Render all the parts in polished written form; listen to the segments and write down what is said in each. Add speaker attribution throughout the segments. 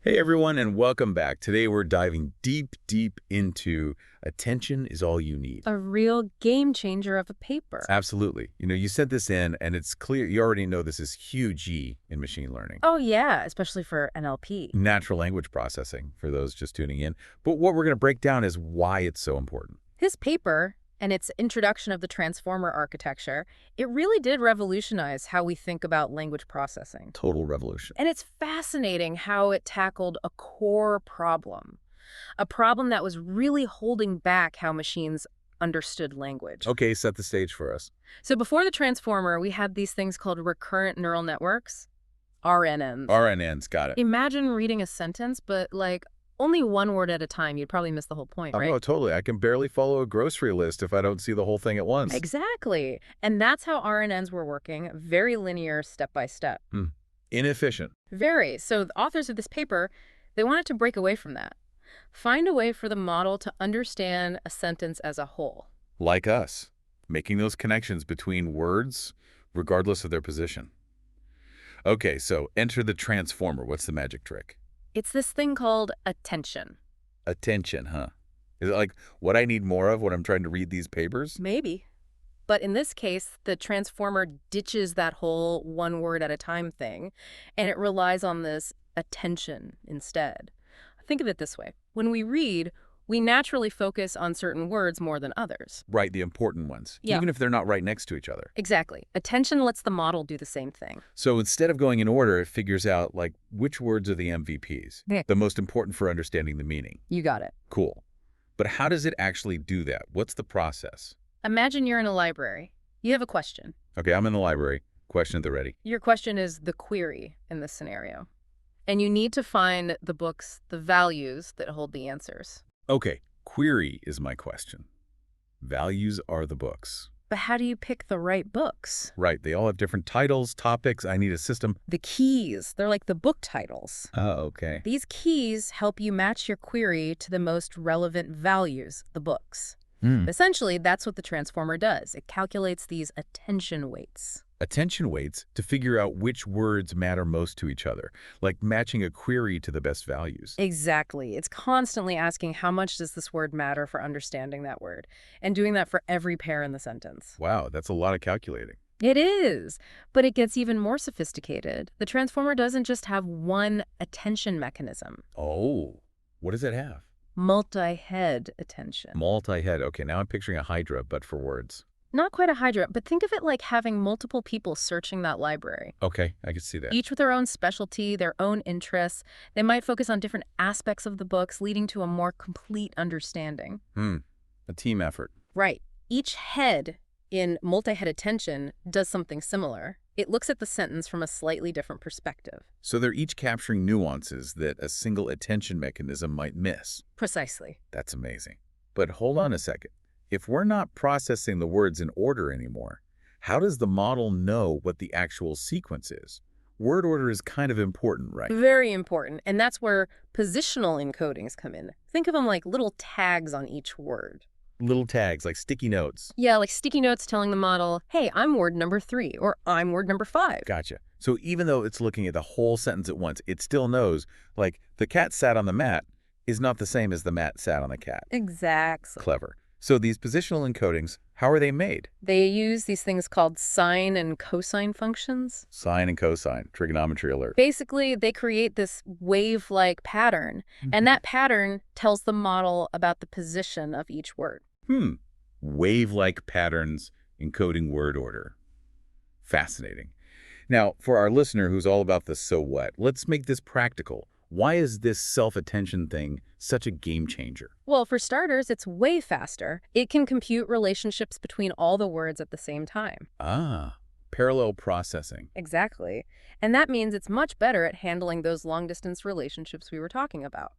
Speaker 1: Hey everyone, and welcome back. Today we're diving deep into attention is all you need.
Speaker 2: A real game changer of a paper.
Speaker 1: Absolutely. You sent this in and it's clear you already know this is huge in machine learning.
Speaker 2: Oh yeah, especially for NLP.
Speaker 1: Natural language processing for those just tuning in. But what we're going to break down is why it's so important.
Speaker 2: His paper and its introduction of the transformer architecture, it really did revolutionize how we think about language processing.
Speaker 1: Total revolution.
Speaker 2: And it's fascinating how it tackled a core problem, a problem that was really holding back how machines understood language.
Speaker 1: Okay, set the stage for us.
Speaker 2: So before the transformer, we had these things called recurrent neural networks, RNNs.
Speaker 1: RNNs, got it.
Speaker 2: Imagine reading a sentence, but like only one word at a time. You'd probably miss the whole point, right?
Speaker 1: Oh, totally. I can barely follow a grocery list if I don't see the whole thing at once.
Speaker 2: Exactly. And that's how RNNs were working, very linear, step by step.
Speaker 1: Inefficient.
Speaker 2: Very. So the authors of this paper, they wanted to break away from that. Find a way for the model to understand a sentence as a whole.
Speaker 1: Like us, making those connections between words regardless of their position. Okay, so enter the transformer. What's the magic trick?
Speaker 2: It's this thing called attention.
Speaker 1: Attention, huh? Is it like what I need more of when I'm trying to read these papers?
Speaker 2: Maybe. But in this case, the transformer ditches that whole one word at a time thing, and it relies on this attention instead. Think of it this way. When we read, we naturally focus on certain words more than others.
Speaker 1: Right, the important ones,
Speaker 2: Yeah.
Speaker 1: even if they're not right next to each other.
Speaker 2: Exactly. Attention lets the model do the same thing.
Speaker 1: So instead of going in order, it figures out, like, which words are the MVPs,
Speaker 2: Yeah.
Speaker 1: the most important for understanding the meaning.
Speaker 2: You got it.
Speaker 1: Cool. But how does it actually do that? What's the process?
Speaker 2: Imagine you're in a library. You have a question.
Speaker 1: Okay, I'm in the library. Question at the ready.
Speaker 2: Your question is the query in this scenario. And you need to find the books, the values that hold the answers.
Speaker 1: Okay, query is my question. Values are the books.
Speaker 2: But how do you pick the right books?
Speaker 1: Right, they all have different titles, topics. I need a system.
Speaker 2: The keys, they're like the book titles.
Speaker 1: Oh, okay.
Speaker 2: These keys help you match your query to the most relevant values, the books. Essentially, that's what the transformer does. It calculates these attention weights.
Speaker 1: Attention weights to figure out which words matter most to each other, like matching a query to the best values.
Speaker 2: Exactly. It's constantly asking how much does this word matter for understanding that word, and doing that for every pair in the sentence.
Speaker 1: Wow, that's a lot of calculating.
Speaker 2: It is, but it gets even more sophisticated. The transformer doesn't just have one attention mechanism.
Speaker 1: Oh, what does it have?
Speaker 2: Multi-head attention.
Speaker 1: Multi-head. Okay, now I'm picturing a Hydra, but for words.
Speaker 2: Not quite a hydra, but think of it like having multiple people searching that library.
Speaker 1: Okay, I can see that.
Speaker 2: Each with their own specialty, their own interests. They might focus on different aspects of the books, leading to a more complete understanding.
Speaker 1: A team effort.
Speaker 2: Right. Each head in multi-head attention does something similar. It looks at the sentence from a slightly different perspective.
Speaker 1: So they're each capturing nuances that a single attention mechanism might miss.
Speaker 2: Precisely.
Speaker 1: That's amazing. But hold on a second. If we're not processing the words in order anymore, how does the model know what the actual sequence is? Word order is kind of important, right?
Speaker 2: Very important. And that's where positional encodings come in. Think of them like little tags on each word.
Speaker 1: Little tags, like sticky notes.
Speaker 2: Yeah, like sticky notes telling the model, hey, I'm word number 3, or I'm word number 5.
Speaker 1: Gotcha. So even though it's looking at the whole sentence at once, it still knows, like, the cat sat on the mat is not the same as the mat sat on the cat.
Speaker 2: Exactly.
Speaker 1: Clever. So these positional encodings, how are they made?
Speaker 2: They use these things called sine and cosine functions.
Speaker 1: Sine and cosine, trigonometry alert.
Speaker 2: Basically, they create this wave-like pattern, and that pattern tells the model about the position of each word.
Speaker 1: Wave-like patterns encoding word order. Fascinating. Now, for our listener who's all about the so what, let's make this practical. Why is this self-attention thing such a game changer?
Speaker 2: Well, for starters, it's way faster. It can compute relationships between all the words at the same time.
Speaker 1: Ah, parallel processing.
Speaker 2: Exactly. And that means it's much better at handling those long-distance relationships we were talking about.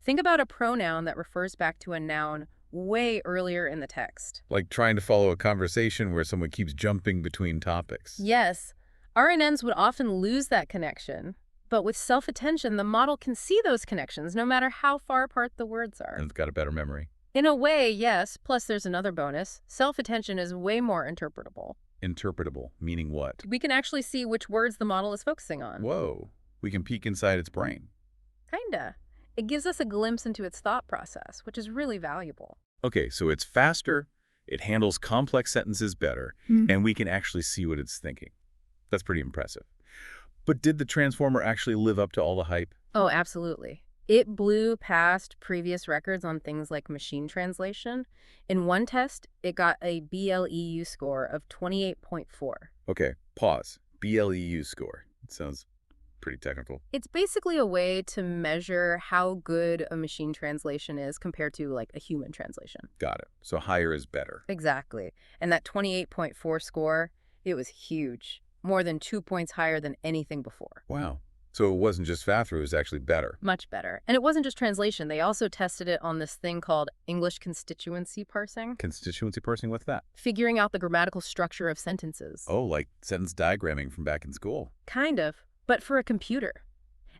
Speaker 2: Think about a pronoun that refers back to a noun way earlier in the text.
Speaker 1: Like trying to follow a conversation where someone keeps jumping between topics.
Speaker 2: Yes, RNNs would often lose that connection, but with self-attention, the model can see those connections no matter how far apart the words are.
Speaker 1: And it's got a better memory.
Speaker 2: In a way, yes, plus there's another bonus. Self-attention is way more interpretable.
Speaker 1: Interpretable, meaning what?
Speaker 2: We can actually see which words the model is focusing on.
Speaker 1: Whoa, we can peek inside its brain.
Speaker 2: Kinda. It gives us a glimpse into its thought process, which is really valuable.
Speaker 1: Okay, so it's faster, it handles complex sentences better, and we can actually see what it's thinking. That's pretty impressive. But did the transformer actually live up to all the hype?
Speaker 2: Oh, absolutely. It blew past previous records on things like machine translation. In one test, it got a BLEU score of 28.4.
Speaker 1: Okay, pause. BLEU score. It sounds pretty technical.
Speaker 2: It's basically a way to measure how good a machine translation is compared to like a human translation.
Speaker 1: Got it. So higher is better.
Speaker 2: Exactly. And that 28.4 score, it was huge. More than 2 points higher than anything before.
Speaker 1: Wow. So it wasn't just faster, it was actually better.
Speaker 2: Much better. And it wasn't just translation. They also tested it on this thing called English constituency parsing,
Speaker 1: Constituency parsing, what's that?
Speaker 2: figuring out the grammatical structure of sentences.
Speaker 1: Oh, like sentence diagramming from back in school.
Speaker 2: Kind of, but for a computer.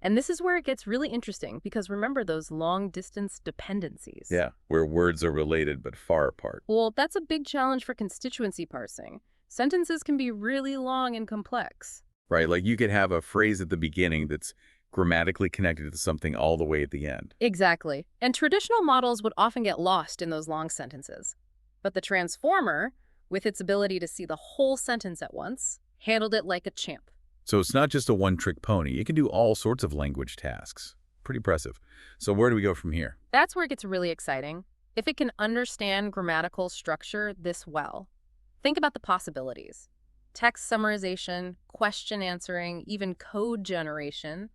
Speaker 2: And this is where it gets really interesting because remember those long-distance dependencies.
Speaker 1: Yeah, where words are related but far apart.
Speaker 2: Well, that's a big challenge for constituency parsing. Sentences can be really long and complex.
Speaker 1: Right, like you could have a phrase at the beginning that's grammatically connected to something all the way at the end.
Speaker 2: Exactly. And traditional models would often get lost in those long sentences. But the transformer, with its ability to see the whole sentence at once, handled it like a champ.
Speaker 1: So it's not just a one-trick pony. It can do all sorts of language tasks. Pretty impressive. So where do we go from here?
Speaker 2: That's where it gets really exciting. If it can understand grammatical structure this well, think about the possibilities. Text summarization, question answering, even code generation.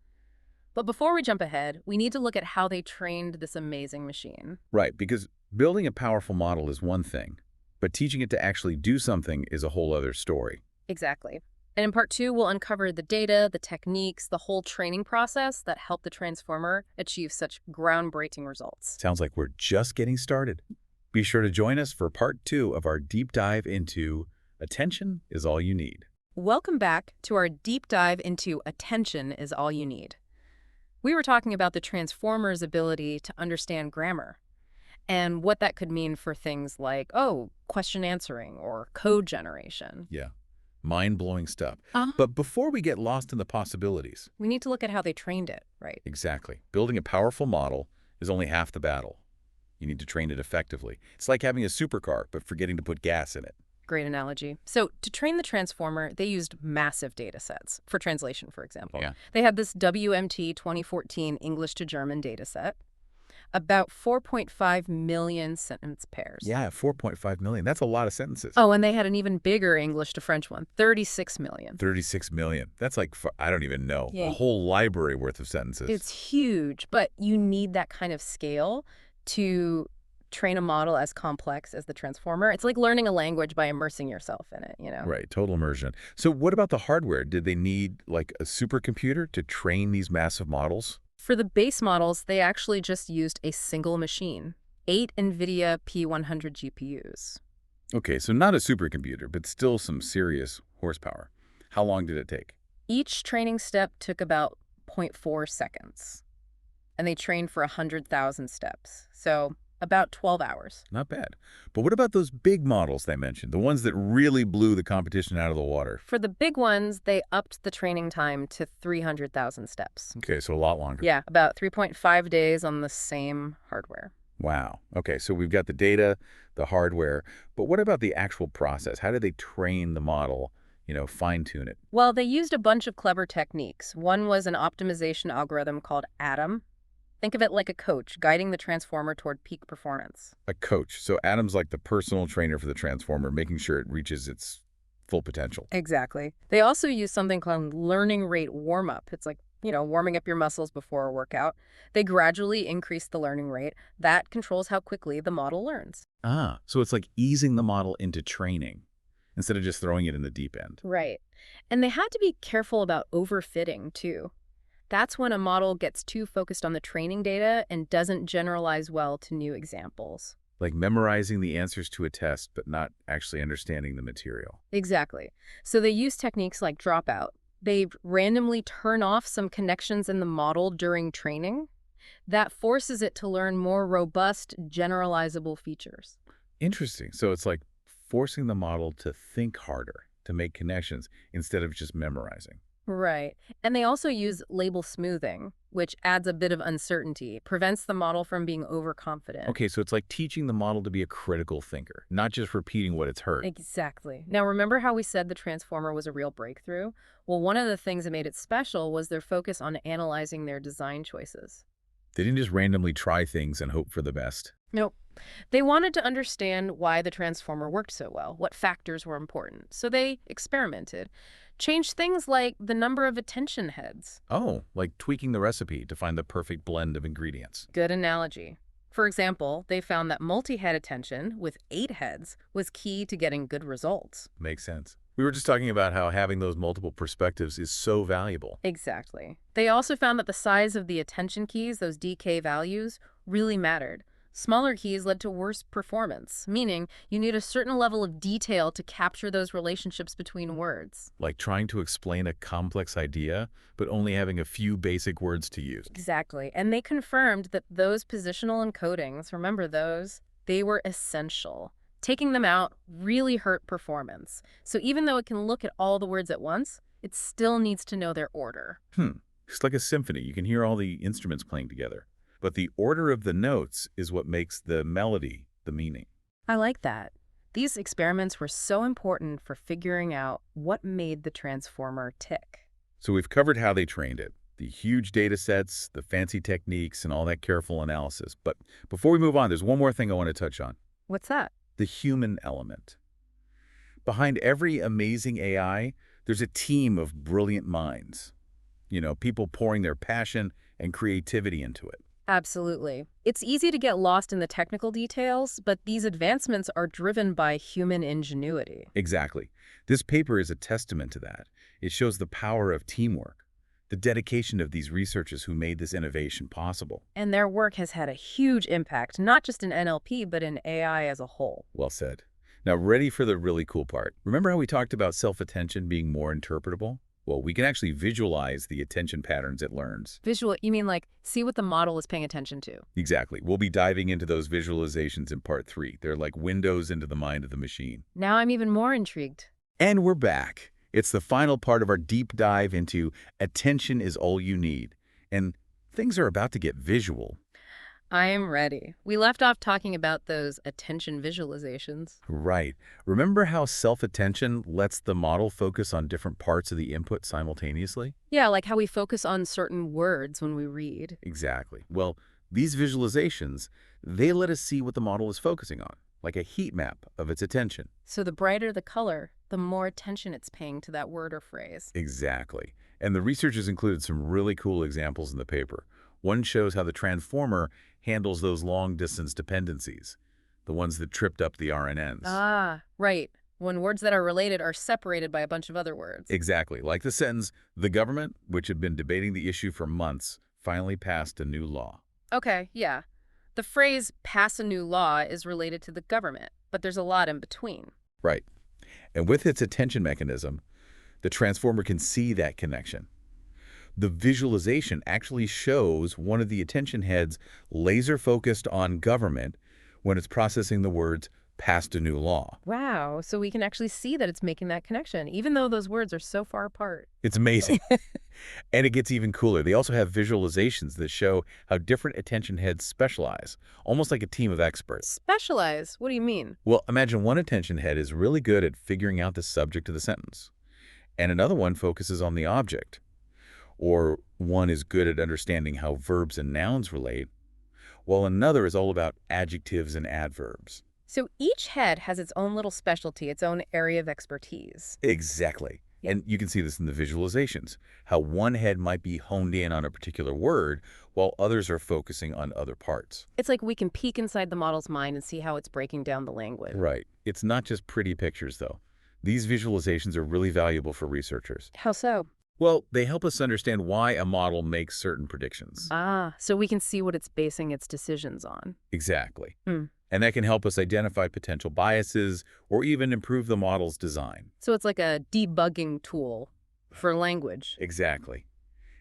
Speaker 2: But before we jump ahead, we need to look at how they trained this amazing machine.
Speaker 1: Right, because building a powerful model is one thing, but teaching it to actually do something is a whole other story.
Speaker 2: Exactly. And in part 2, we'll uncover the data, the techniques, the whole training process that helped the transformer achieve such groundbreaking results.
Speaker 1: Sounds like we're just getting started. Be sure to join us for part 2 of our deep dive into Attention is All You Need.
Speaker 2: Welcome back to our deep dive into Attention is All You Need. We were talking about the transformer's ability to understand grammar and what that could mean for things like, question answering or code generation.
Speaker 1: Yeah, mind-blowing stuff.
Speaker 2: Uh-huh.
Speaker 1: But before we get lost in the possibilities,
Speaker 2: We need to look at how they trained it, right?
Speaker 1: exactly, building a powerful model is only half the battle. You need to train it effectively. It's like having a supercar, but forgetting to put gas in it.
Speaker 2: Great analogy. So to train the transformer, they used massive data sets for translation, for example.
Speaker 1: Yeah.
Speaker 2: They had this WMT 2014 English to German data set, about 4.5 million sentence pairs.
Speaker 1: Yeah, 4.5 million. That's a lot of sentences.
Speaker 2: Oh, and they had an even bigger English to French one, 36 million.
Speaker 1: 36 million. That's like, I don't even know,
Speaker 2: Yeah.
Speaker 1: a whole library worth of sentences.
Speaker 2: It's huge, but you need that kind of scale to train a model as complex as the transformer. It's like learning a language by immersing yourself in it, you know?
Speaker 1: Right, total immersion. So what about the hardware? Did they need like a supercomputer to train these massive models?
Speaker 2: For the base models, they actually just used a single machine, 8 NVIDIA P100 GPUs.
Speaker 1: Okay, so not a supercomputer, but still some serious horsepower. How long did it take?
Speaker 2: Each training step took about 0.4 seconds, and they trained for 100,000 steps, so about 12 hours.
Speaker 1: Not bad. But what about those big models they mentioned, the ones that really blew the competition out of the water?
Speaker 2: For the big ones, they upped the training time to 300,000 steps.
Speaker 1: Okay, so a lot longer.
Speaker 2: Yeah, about 3.5 days on the same hardware.
Speaker 1: Wow. Okay, so we've got the data, the hardware, but what about the actual process? How did they train the model, fine-tune it?
Speaker 2: Well, they used a bunch of clever techniques. One was an optimization algorithm called ATOM. Think of it like a coach guiding the transformer toward peak performance.
Speaker 1: A coach. So Adam's like the personal trainer for the transformer, making sure it reaches its full potential.
Speaker 2: Exactly. They also use something called learning rate warm-up. It's like, warming up your muscles before a workout. They gradually increase the learning rate. That controls how quickly the model learns.
Speaker 1: Ah, so it's like easing the model into training instead of just throwing it in the deep end.
Speaker 2: Right. And they had to be careful about overfitting, too. That's when a model gets too focused on the training data and doesn't generalize well to new examples.
Speaker 1: Like memorizing the answers to a test, but not actually understanding the material.
Speaker 2: Exactly. So they use techniques like dropout. They randomly turn off some connections in the model during training. That forces it to learn more robust, generalizable features.
Speaker 1: Interesting. So it's like forcing the model to think harder, to make connections, instead of just memorizing.
Speaker 2: Right. And they also use label smoothing, which adds a bit of uncertainty, prevents the model from being overconfident.
Speaker 1: Okay, so it's like teaching the model to be a critical thinker, not just repeating what it's heard.
Speaker 2: Exactly. Now, remember how we said the transformer was a real breakthrough? Well, one of the things that made it special was their focus on analyzing their design choices.
Speaker 1: They didn't just randomly try things and hope for the best.
Speaker 2: Nope. They wanted to understand why the transformer worked so well, what factors were important. So they experimented, changed things like the number of attention heads.
Speaker 1: Oh, like tweaking the recipe to find the perfect blend of ingredients.
Speaker 2: Good analogy. For example, they found that multi-head attention with 8 heads was key to getting good results.
Speaker 1: Makes sense. We were just talking about how having those multiple perspectives is so valuable.
Speaker 2: Exactly. They also found that the size of the attention keys, those DK values, really mattered. Smaller keys led to worse performance, meaning you need a certain level of detail to capture those relationships between words.
Speaker 1: Like trying to explain a complex idea, but only having a few basic words to use.
Speaker 2: Exactly. And they confirmed that those positional encodings, remember those, they were essential. Taking them out really hurt performance. So even though it can look at all the words at once, it still needs to know their order.
Speaker 1: It's like a symphony. You can hear all the instruments playing together. But the order of the notes is what makes the melody the meaning.
Speaker 2: I like that. These experiments were so important for figuring out what made the transformer tick.
Speaker 1: So we've covered how they trained it, the huge data sets, the fancy techniques, and all that careful analysis. But before we move on, there's one more thing I want to touch on,
Speaker 2: What's that?
Speaker 1: the human element. Behind every amazing AI, there's a team of brilliant minds. People pouring their passion and creativity into it.
Speaker 2: Absolutely. It's easy to get lost in the technical details, but these advancements are driven by human ingenuity.
Speaker 1: Exactly. This paper is a testament to that. It shows the power of teamwork, the dedication of these researchers who made this innovation possible.
Speaker 2: And their work has had a huge impact, not just in NLP, but in AI as a whole.
Speaker 1: Well said. Now, ready for the really cool part. Remember how we talked about self-attention being more interpretable? Well, we can actually visualize the attention patterns it learns.
Speaker 2: Visual, you mean like see what the model is paying attention to?
Speaker 1: Exactly. We'll be diving into those visualizations in part 3. They're like windows into the mind of the machine.
Speaker 2: Now I'm even more intrigued.
Speaker 1: And we're back. It's the final part of our deep dive into attention is all you need. And things are about to get visual.
Speaker 2: I am ready. We left off talking about those attention visualizations.
Speaker 1: Right. Remember how self-attention lets the model focus on different parts of the input simultaneously?
Speaker 2: Yeah, like how we focus on certain words when we read.
Speaker 1: Exactly. Well, these visualizations, they let us see what the model is focusing on, like a heat map of its attention.
Speaker 2: So the brighter the color, the more attention it's paying to that word or phrase.
Speaker 1: Exactly. And the researchers included some really cool examples in the paper. One shows how the transformer handles those long-distance dependencies, the ones that tripped up the RNNs.
Speaker 2: Ah, right. When words that are related are separated by a bunch of other words.
Speaker 1: Exactly. Like the sentence, the government, which had been debating the issue for months, finally passed a new law.
Speaker 2: Okay, yeah. The phrase pass a new law is related to the government, but there's a lot in between.
Speaker 1: Right. And with its attention mechanism, the transformer can see that connection. The visualization actually shows one of the attention heads laser focused on government when it's processing the words passed a new law.
Speaker 2: Wow, so we can actually see that it's making that connection, even though those words are so far apart.
Speaker 1: It's amazing. And it gets even cooler. They also have visualizations that show how different attention heads specialize, almost like a team of experts.
Speaker 2: Specialize? What do you mean?
Speaker 1: Well, imagine one attention head is really good at figuring out the subject of the sentence, and another one focuses on the object. Or one is good at understanding how verbs and nouns relate, while another is all about adjectives and adverbs.
Speaker 2: So each head has its own little specialty, its own area of expertise.
Speaker 1: Exactly.
Speaker 2: Yeah.
Speaker 1: And you can see this in the visualizations, how one head might be honed in on a particular word, while others are focusing on other parts.
Speaker 2: It's like we can peek inside the model's mind and see how it's breaking down the language.
Speaker 1: Right. It's not just pretty pictures, though. These visualizations are really valuable for researchers.
Speaker 2: How so?
Speaker 1: Well, they help us understand why a model makes certain predictions.
Speaker 2: Ah, so we can see what it's basing its decisions on.
Speaker 1: Exactly.
Speaker 2: Hmm.
Speaker 1: And that can help us identify potential biases or even improve the model's design.
Speaker 2: So it's like a debugging tool for language.
Speaker 1: Exactly.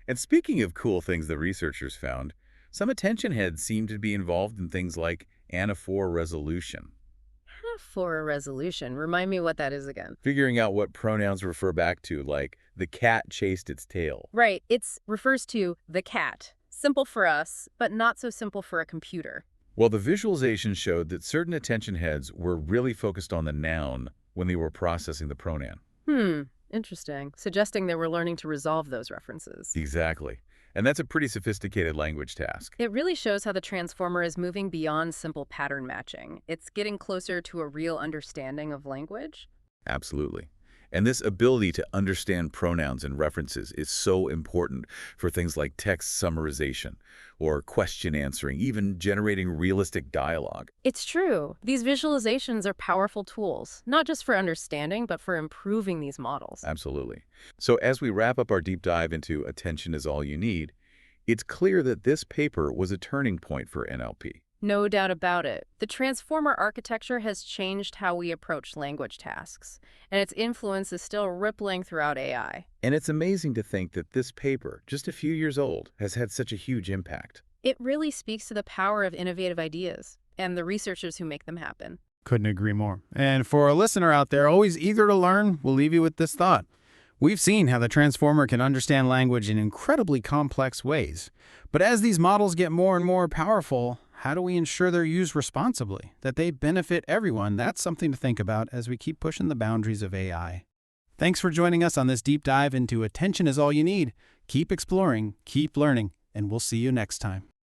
Speaker 1: And speaking of cool things the researchers found, some attention heads seem to be involved in things like anaphor resolution.
Speaker 2: For a resolution, remind me what that is again.
Speaker 1: Figuring out what pronouns refer back to, like the cat chased its tail.
Speaker 2: Right, it's refers to the cat. Simple for us, but not so simple for a computer.
Speaker 1: Well, the visualization showed that certain attention heads were really focused on the noun when they were processing the pronoun.
Speaker 2: Interesting. Suggesting they were learning to resolve those references.
Speaker 1: Exactly. And that's a pretty sophisticated language task.
Speaker 2: It really shows how the transformer is moving beyond simple pattern matching. It's getting closer to a real understanding of language.
Speaker 1: Absolutely. And this ability to understand pronouns and references is so important for things like text summarization or question answering, even generating realistic dialogue.
Speaker 2: It's true. These visualizations are powerful tools, not just for understanding, but for improving these models.
Speaker 1: Absolutely. So as we wrap up our deep dive into Attention is All You Need, it's clear that this paper was a turning point for NLP.
Speaker 2: No doubt about it. The transformer architecture has changed how we approach language tasks, and its influence is still rippling throughout AI.
Speaker 1: And it's amazing to think that this paper, just a few years old, has had such a huge impact.
Speaker 2: It really speaks to the power of innovative ideas and the researchers who make them happen.
Speaker 3: Couldn't agree more. And for a listener out there always eager to learn, we'll leave you with this thought. We've seen how the transformer can understand language in incredibly complex ways. But as these models get more and more powerful, how do we ensure they're used responsibly, that they benefit everyone? That's something to think about as we keep pushing the boundaries of AI. Thanks for joining us on this deep dive into Attention is All You Need. Keep exploring, keep learning, and we'll see you next time.